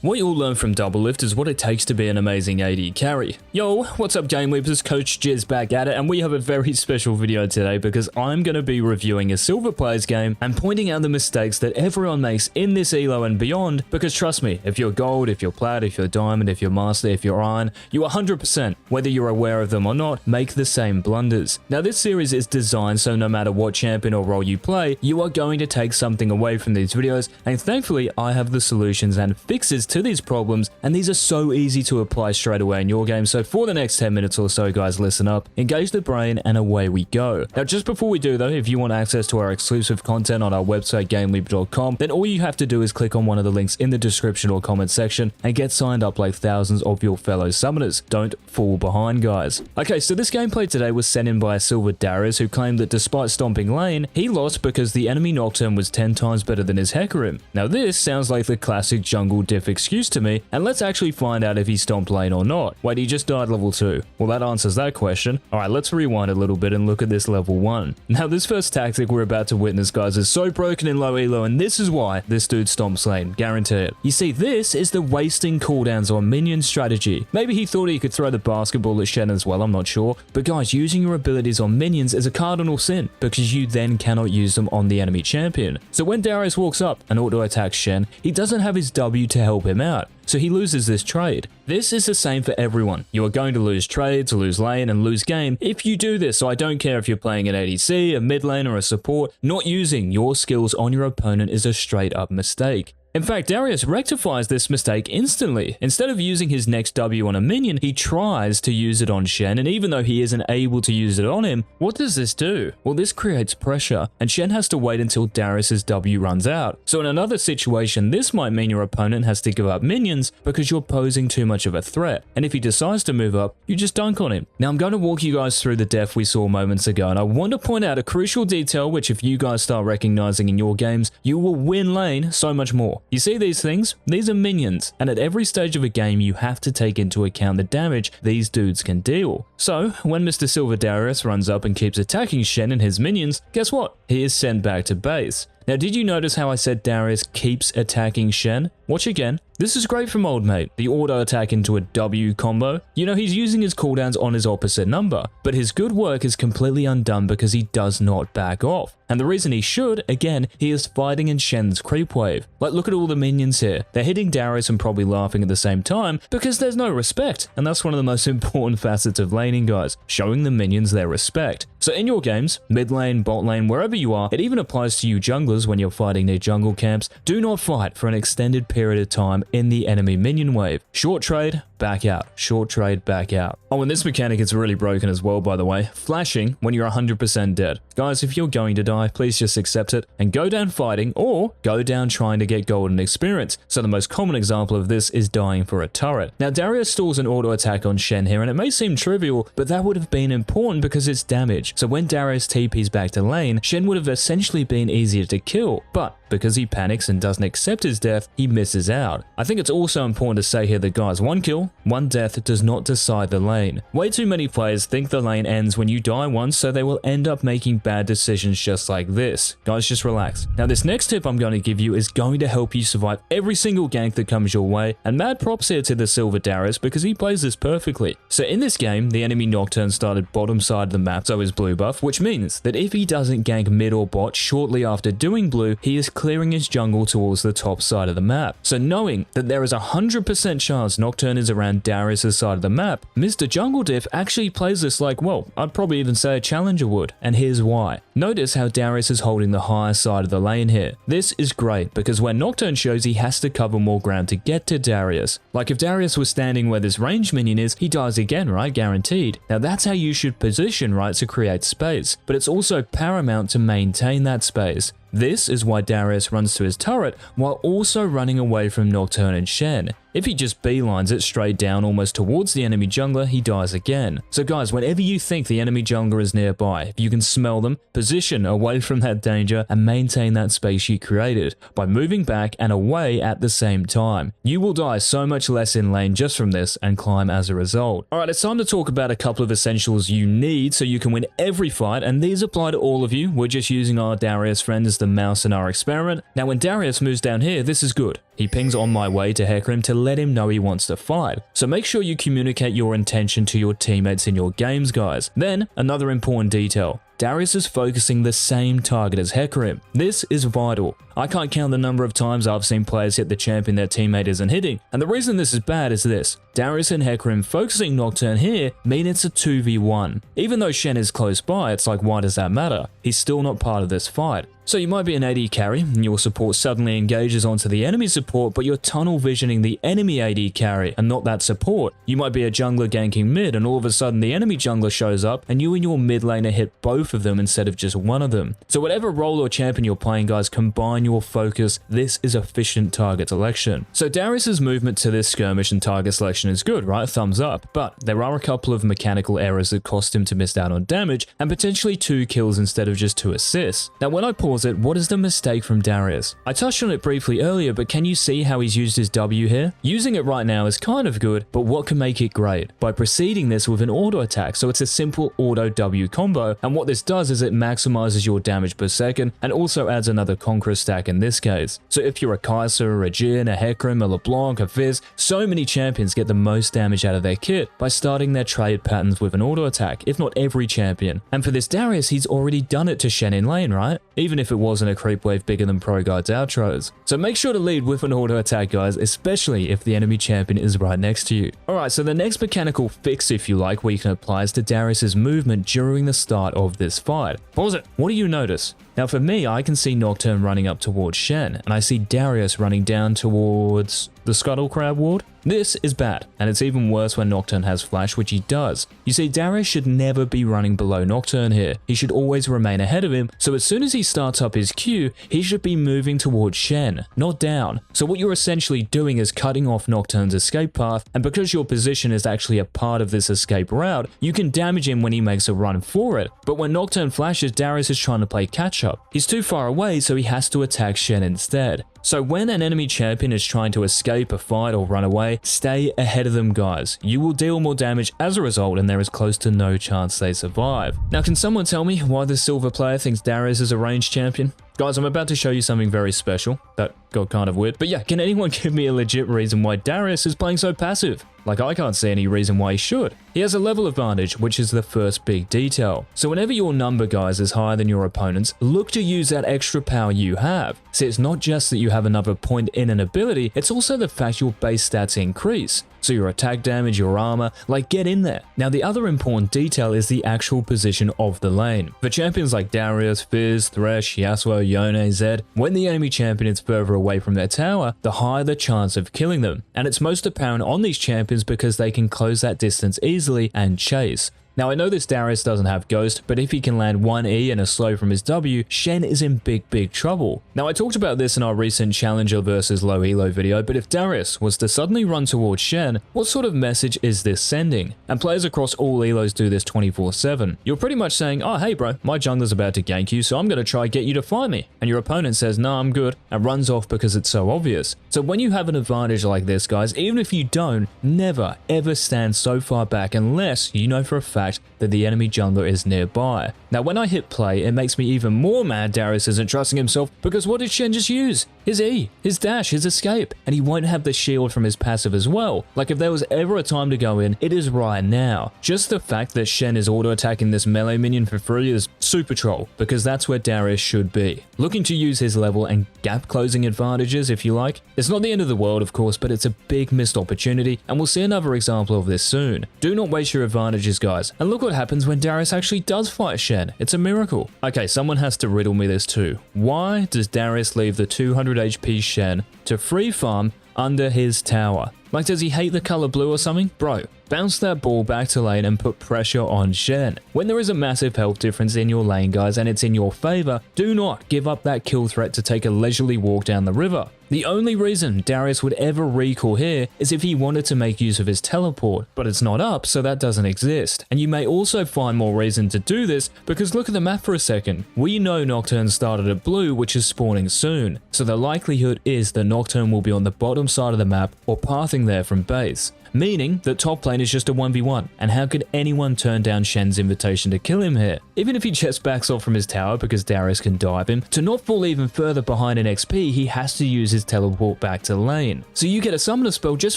What you'll learn from Double Lift is what it takes to be an amazing AD carry. Yo, what's up GameLeap? It's Coach Jizz back at it, and we have a very special video today because I'm going to be reviewing a silver player's game and pointing out the mistakes that everyone makes in this elo and beyond, because trust me, if you're gold, if you're plat, if you're diamond, if you're master, if you're iron, you 100%, whether you're aware of them or not, make the same blunders. Now this series is designed so no matter what champion or role you play, you are going to take something away from these videos, and thankfully I have the solutions and fixes to these problems, and these are so easy to apply straight away in your game. So for the next 10 minutes or so, guys, listen up, engage the brain, and away we go. Now just before we do though, if you want access to our exclusive content on our website GameLeap.com, then all you have to do is click on one of the links in the description or comment section and get signed up like thousands of your fellow summoners. Don't fall behind, guys. Okay, so this gameplay today was sent in by a silver DARIUS who claimed that despite stomping lane, he lost because the enemy Nocturne was 10 times better than his Hecarim. Now this sounds like the classic jungle diff excuse to me, and let's actually find out if he stomped lane or not. Wait, he just died level 2. Well, that answers that question. Alright, let's rewind a little bit and look at this level 1. Now this first tactic we're about to witness, guys, is so broken in low elo, and this is why this dude stomps lane, guarantee it. You see, this is the wasting cooldowns on minion strategy. Maybe he thought he could throw the basketball at Shen as well, I'm not sure, but guys, using your abilities on minions is a cardinal sin because you then cannot use them on the enemy champion. So when DARIUS walks up and auto attacks Shen, he doesn't have his W to help him out, so he loses this trade. This is the same for everyone. You are going to lose trades, lose lane, and lose game if you do this, so I don't care if you're playing an ADC, a mid lane, or a support, not using your skills on your opponent is a straight up mistake. In fact, DARIUS rectifies this mistake instantly. Instead of using his next W on a minion, he tries to use it on Shen, and even though he isn't able to use it on him, what does this do? Well, this creates pressure, and Shen has to wait until DARIUS's W runs out. So in another situation, this might mean your opponent has to give up minions because you're posing too much of a threat, and if he decides to move up, you just dunk on him. Now I'm going to walk you guys through the def we saw moments ago, and I want to point out a crucial detail which if you guys start recognizing in your games, you will win lane so much more. You see these things? These are minions, and at every stage of a game you have to take into account the damage these dudes can deal. So when Mr. Silver DARIUS runs up and keeps attacking Shen and his minions, guess what? He is sent back to base. Now did you notice how I said DARIUS keeps attacking Shen? Watch again. This is great from Old Mate, the auto attack into a W combo. You know, he's using his cooldowns on his opposite number, but his good work is completely undone because he does not back off. And the reason he should, again, he is fighting in Shen's creep wave. Like, look at all the minions here. They're hitting DARIUS and probably laughing at the same time because there's no respect. And that's one of the most important facets of laning, guys, showing the minions their respect. So in your games, mid lane, bot lane, wherever you are, it even applies to you junglers when you're fighting near jungle camps, do not fight for an extended period of time in the enemy minion wave. Short trade, back out. Short trade, back out. Oh, and this mechanic is really broken as well, by the way. Flashing when you're 100% dead. Guys, if you're going to die, please just accept it and go down fighting or go down trying to get golden experience. So the most common example of this is dying for a turret. Now DARIUS stalls an auto attack on Shen here, and it may seem trivial, but that would have been important because it's damage. So when DARIUS TPs back to lane, Shen would have essentially been easier to kill, but because he panics and doesn't accept his death, he misses out. I think it's also important to say here that guys, one kill, one death does not decide the lane. Way too many players think the lane ends when you die once, so they will end up making bad decisions just like this. Guys, just relax. Now this next tip I'm going to give you is going to help you survive every single gank that comes your way, and mad props here to the Silver DARIUS because he plays this perfectly. So in this game, the enemy Nocturne started bottom side of the map, so is blue buff, which means that if he doesn't gank mid or bot shortly after doing blue, he is clearing his jungle towards the top side of the map. So knowing that there is a 100% chance Nocturne is around DARIUS's side of the map, Mr. Jungle Diff actually plays this like, well, I'd probably even say a challenger would, and here's why. Notice how DARIUS is holding the higher side of the lane here. This is great because when Nocturne shows he has to cover more ground to get to DARIUS. Like if DARIUS was standing where this range minion is, he dies again, right? Guaranteed. Now that's how you should position, right, to create space, but it's also paramount to maintain that space. This is why DARIUS runs to his turret while also running away from Nocturne and Shen. If he just beelines it straight down almost towards the enemy jungler, he dies again. So guys, whenever you think the enemy jungler is nearby, if you can smell them, position away from that danger and maintain that space you created by moving back and away at the same time. You will die so much less in lane just from this and climb as a result. Alright, it's time to talk about a couple of essentials you need so you can win every fight, and these apply to all of you. We're just using our DARIUS friends the mouse in our experiment. Now when Darius moves down here, this is good. He pings on my way to Hecarim to let him know he wants to fight. So make sure you communicate your intention to your teammates in your games, guys. Then, another important detail. Darius is focusing the same target as Hecarim. This is vital. I can't count the number of times I've seen players hit the champion their teammate isn't hitting, and the reason this is bad is this. Darius and Hecarim focusing Nocturne here mean it's a 2v1. Even though Shen is close by, it's like, why does that matter? He's still not part of this fight. So you might be an AD carry, and your support suddenly engages onto the enemy support, but you're tunnel visioning the enemy AD carry and not that support. You might be a jungler ganking mid, and all of a sudden the enemy jungler shows up, and you and your mid laner hit both of them instead of just one of them. So whatever role or champion you're playing, guys, combine your focus. This is efficient target selection. So Darius's movement to this skirmish and target selection is good, right? Thumbs up. But there are a couple of mechanical errors that cost him to miss out on damage, and potentially 2 kills instead of just 2 assists. Now when I pause it, what is the mistake from Darius? I touched on it briefly earlier, but can you see how he's used his W here? Using it right now is kind of good, but what can make it great? By preceding this with an auto attack, so it's a simple auto W combo, and what this does is it maximizes your damage per second, and also adds another Conqueror stack in this case. So if you're a Kai'Sa, a Jhin, a Hecarim, a LeBlanc, a Fizz, so many champions get the most damage out of their kit by starting their trade patterns with an auto attack, if not every champion. And for this Darius, he's already done it to Shen in lane, right? Even if it wasn't a creep wave bigger than Pro Guide's outros. So make sure to lead with an auto attack, guys, especially if the enemy champion is right next to you. Alright, so the next mechanical fix, if you like, we can apply is to Darius's movement during the start of this fight. Pause it. What do you notice? Now for me, I can see Nocturne running up towards Shen, and I see Darius running down towards the Scuttle Crab ward. This is bad, and it's even worse when Nocturne has flash, which he does. You see, Darius should never be running below Nocturne here. He should always remain ahead of him, so as soon as he starts up his Q, he should be moving towards Shen, not down. So what you're essentially doing is cutting off Nocturne's escape path, and because your position is actually a part of this escape route, you can damage him when he makes a run for it. But when Nocturne flashes, Darius is trying to play catch up. He's too far away, so he has to attack Shen instead. So when an enemy champion is trying to escape a fight or run away, stay ahead of them, guys. You will deal more damage as a result, and there is close to no chance they survive. Now, can someone tell me why this silver player thinks Darius is a ranged champion? Guys, I'm about to show you something very special. That got kind of weird. But yeah, can anyone give me a legit reason why Darius is playing so passive? Like, I can't see any reason why he should. He has a level advantage, which is the first big detail. So whenever your number, guys, is higher than your opponent's, look to use that extra power you have. See, it's not just that you have another point in an ability, it's also the fact your base stats increase. So your attack damage, your armor, like, get in there. Now, the other important detail is the actual position of the lane. For champions like Darius, Fizz, Thresh, Yasuo, Yone, Zed, when the enemy champion is further away from their tower, the higher the chance of killing them. And it's most apparent on these champions because they can close that distance easily and chase. Now, I know this Darius doesn't have Ghost, but if he can land one E and a slow from his W, Shen is in big trouble. Now, I talked about this in our recent Challenger versus low elo video, but if Darius was to suddenly run towards Shen, what sort of message is this sending? And players across all elos do this 24/7. You're pretty much saying, oh, hey bro, my jungler's about to gank you, so I'm going to try get you to fight me. And your opponent says, nah, I'm good, and runs off because it's so obvious. So when you have an advantage like this, guys, even if you don't, never ever stand so far back unless you know for a fact that the enemy jungler is nearby. Now, when I hit play, it makes me even more mad Darius isn't trusting himself, because what did Shen just use? His E, his dash, his escape, and he won't have the shield from his passive as well. Like, if there was ever a time to go in, it is right now. Just the fact that Shen is auto-attacking this melee minion for free is super troll, because that's where Darius should be. Looking to use his level and gap closing advantages, if you like. It's not the end of the world, of course, but it's a big missed opportunity, and we'll see another example of this soon. Do not waste your advantages, guys. And look what happens when Darius actually does fight Shen. It's a miracle. Okay, someone has to riddle me this too. Why does Darius leave the 200 HP Shen to free farm under his tower? Like, does he hate the color blue or something? Bro, bounce that ball back to lane and put pressure on Shen. When there is a massive health difference in your lane, guys, and it's in your favor, do not give up that kill threat to take a leisurely walk down the river. The only reason Darius would ever recall here is if he wanted to make use of his teleport, but it's not up, so that doesn't exist. And you may also find more reason to do this because look at the map for a second. We know Nocturne started at blue, which is spawning soon, so the likelihood is that Nocturne will be on the bottom side of the map or pathing there from base. meaning that top lane is just a 1v1. And how could anyone turn down Shen's invitation to kill him here? Even if he just backs off from his tower because Darius can dive him, to not fall even further behind in XP, he has to use his teleport back to lane. So you get a summoner spell just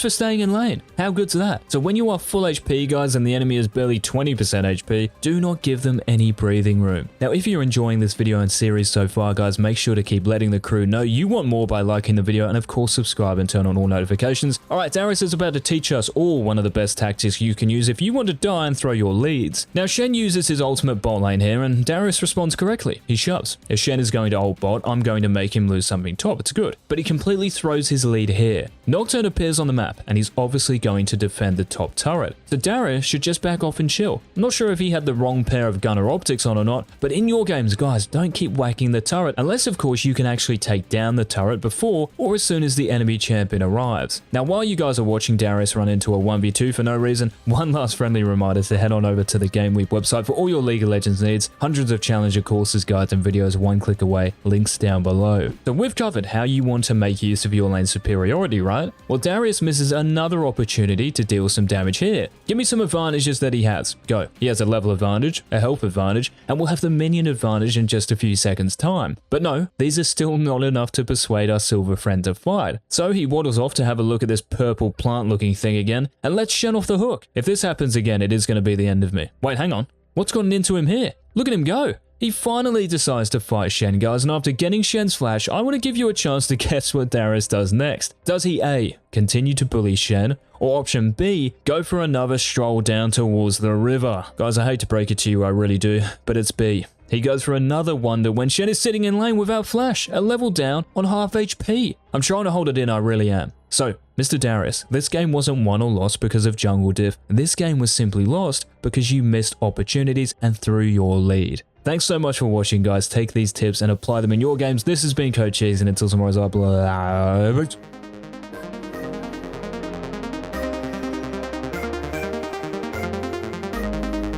for staying in lane. How good's that? So when you are full HP, guys, and the enemy is barely 20% HP, do not give them any breathing room. Now, if you're enjoying this video and series so far, guys, make sure to keep letting the crew know you want more by liking the video, and of course subscribe and turn on all notifications. Alright, Darius is about to teach us all one of the best tactics you can use if you want to die and throw your leads. Now, Shen uses his ultimate bot lane here, and Darius responds correctly. He shoves. If Shen is going to ult bot, I'm going to make him lose something top. It's good. But he completely throws his lead here. Nocturne appears on the map, and he's obviously going to defend the top turret. So Darius should just back off and chill. I'm not sure if he had the wrong pair of gunner optics on or not, but in your games, guys, don't keep whacking the turret, unless of course you can actually take down the turret before or as soon as the enemy champion arrives. Now, while you guys are watching Darius run into a 1v2 for no reason, one last friendly reminder to head on over to the GameLeap website for all your League of Legends needs. Hundreds of challenger courses, guides, and videos one click away, links down below. So we've covered how you want to make use of your lane superiority, right? Well, Darius misses another opportunity to deal some damage here. Give me some advantages that he has. Go. He has a level advantage, a health advantage, and we'll have the minion advantage in just a few seconds time. But no, these are still not enough to persuade our silver friend to fight. So he waddles off to have a look at this purple plant looking thing again, and lets Shen off the hook. If this happens again, it is going to be the end of me. Wait, hang on. What's gotten into him here? Look at him go. He finally decides to fight Shen, guys, and after getting Shen's flash, I want to give you a chance to guess what Darius does next. Does he A, continue to bully Shen, or option B, go for another stroll down towards the river? Guys, I hate to break it to you, I really do, but it's B. He goes for another wonder when Shen is sitting in lane without flash, a level down on half HP. I'm trying to hold it in, I really am. So, Mr. Darius, this game wasn't won or lost because of jungle diff. This game was simply lost because you missed opportunities and threw your lead. Thanks so much for watching, guys. Take these tips and apply them in your games. This has been Coach Cheese, and until tomorrow's upload.